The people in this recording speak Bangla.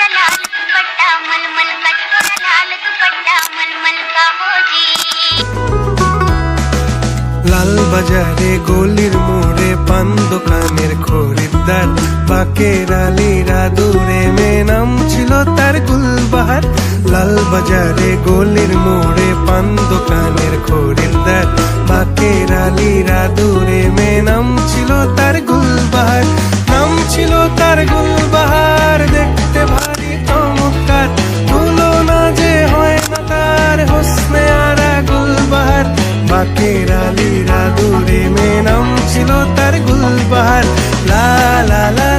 थोड़ा लाल दुपट्टा मलमल का, थोड़ा लाल दुपट्टा मलमल का हो जी। লাল বাজারে গলির মোড়ে পান দোকানের খরিদ্দার, বাকের আলীরা দূরে মেয়ে নাম ছিল তার গুলবাহার। লাল বাজারে গলির মোড়ে পান দোকানের খরিদ্দার, বাকের আলীরা দূরে মেয়ে নাম ছিল তার গুলবাহার। নাম ছিল তার গুলবাহার, দেখতে ভারী চমৎকার, তুলনা যে হয় না তার হোসনে আরা গুলবাহার। বাকের আলীরা দূরে মেয়ে নাম ছিল তার গুলবাহার। লা লা লা